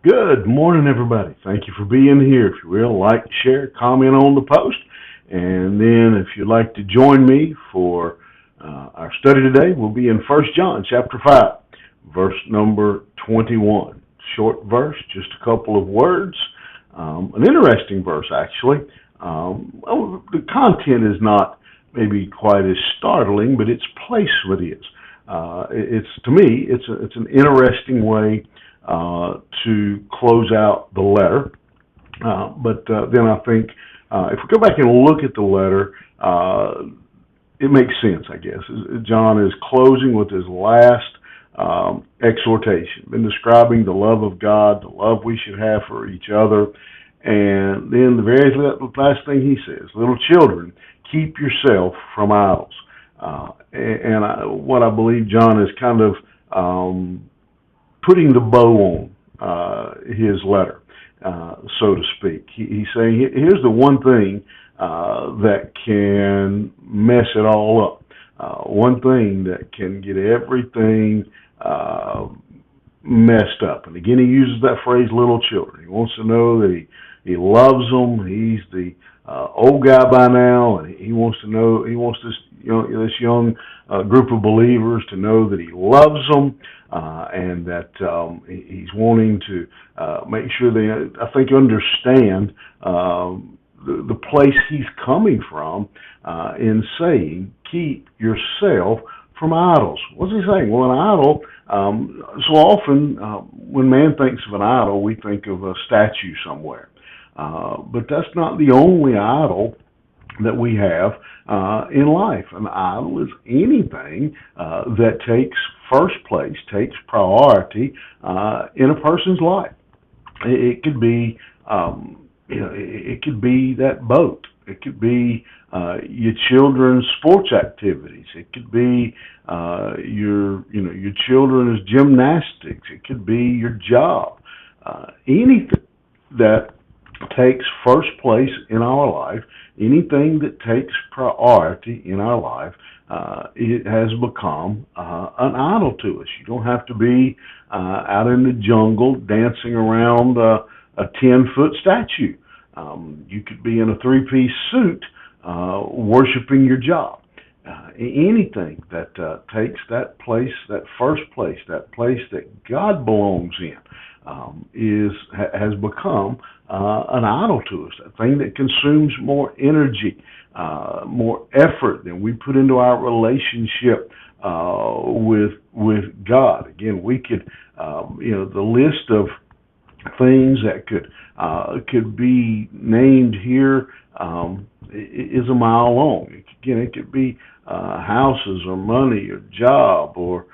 Good morning, everybody. Thank you for being here. If you will, like, share, comment on the post. And then if you'd like to join me for our study today, we'll be in First John chapter 5, verse number 21. Short verse, just a couple of words. An interesting verse, actually. The content is not maybe quite as startling, but its placement is. It's to me, it's an interesting way to close out the letter. But then I think if we go back and look at the letter, it makes sense, I guess. John is closing with his last exhortation, been describing the love of God, the love we should have for each other. And then the very last thing he says, little children, keep yourself from idols. What I believe John is kind of putting the bow on his letter, so to speak. He's saying, here's the one thing that can mess it all up. One thing that can get everything messed up. And again, he uses that phrase, little children. He wants to know that he loves them. He's the old guy by now, and he wants to know. He wants this young group of believers to know that he loves them, and that he's wanting to make sure they, I think, understand the place he's coming from in saying, keep yourself from idols. What's he saying? Well, an idol, so often when man thinks of an idol, we think of a statue somewhere. But that's not the only idol that we have in life. An idol is anything that takes first place, takes priority in a person's life. It could be, it could be that boat. It could be your children's sports activities. It could be your children's gymnastics. It could be your job. Anything that takes first place in our life, anything that takes priority in our life, it has become an idol to us. You don't have to be out in the jungle dancing around a 10-foot statue. You could be in a three-piece suit worshiping your job. Anything that takes that place, that first place, that place that God belongs in, has become an idol to us, a thing that consumes more energy, more effort than we put into our relationship with God. Again, we could, the list of things that could be named here is a mile long. Again, it could be houses or money or job or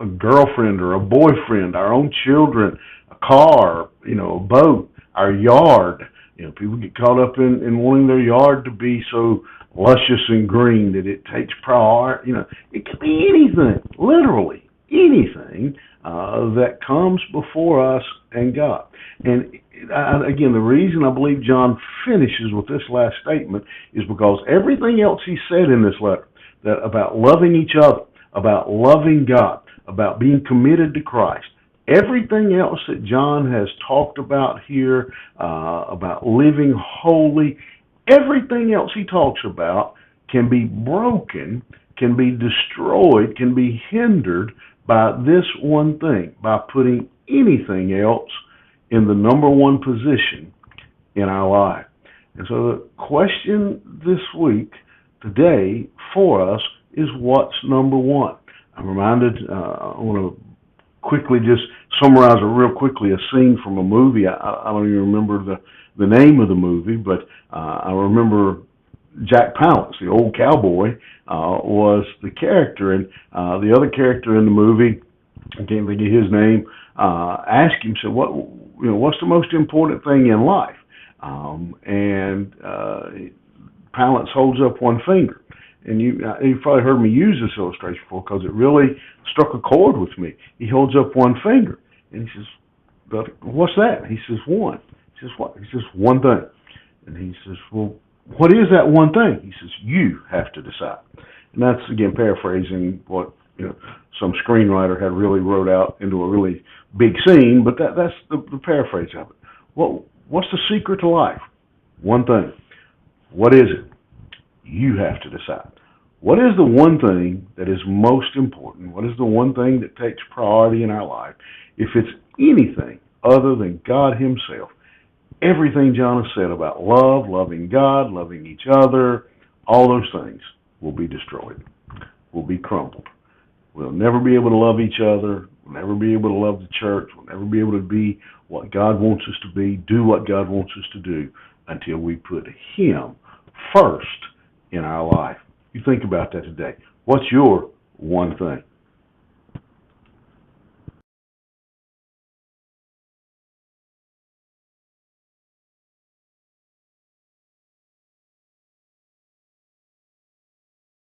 a girlfriend or a boyfriend, our own children, a car, a boat, our yard. People get caught up in wanting their yard to be so luscious and green that it takes priority. It could be anything, literally anything that comes before us and God. And again, the reason I believe John finishes with this last statement is because everything else he said in this letter, that about loving each other, about loving God, about being committed to Christ, everything else that John has talked about here, about living holy, everything else he talks about can be broken, can be destroyed, can be hindered by this one thing, by putting anything else in the number one position in our life. And so the question this week, today, for us is, what's number one? I'm reminded, I want to quickly just summarize real quickly a scene from a movie. I don't even remember the name of the movie, but I remember Jack Palance, the old cowboy, was the character, and the other character in the movie, I can't think of his name, asked him, said, what's the most important thing in life? And Palance holds up one finger. And you've probably heard me use this illustration before because it really struck a chord with me. He holds up one finger, and he says, "But what's that?" He says, "One." He says, "What?" He says, "One thing." And he says, "Well, what is that one thing?" He says, "You have to decide." And that's, again, paraphrasing what some screenwriter had really wrote out into a really big scene, but that's the paraphrase of it. What's the secret to life? One thing. What is it? You have to decide. What is the one thing that is most important? What is the one thing that takes priority in our life? If it's anything other than God Himself, everything John has said about love, loving God, loving each other, all those things will be destroyed, will be crumbled. We'll never be able to love each other. We'll never be able to love the church. We'll never be able to be what God wants us to be, do what God wants us to do, until we put Him first in our life. You think about that today. What's your one thing?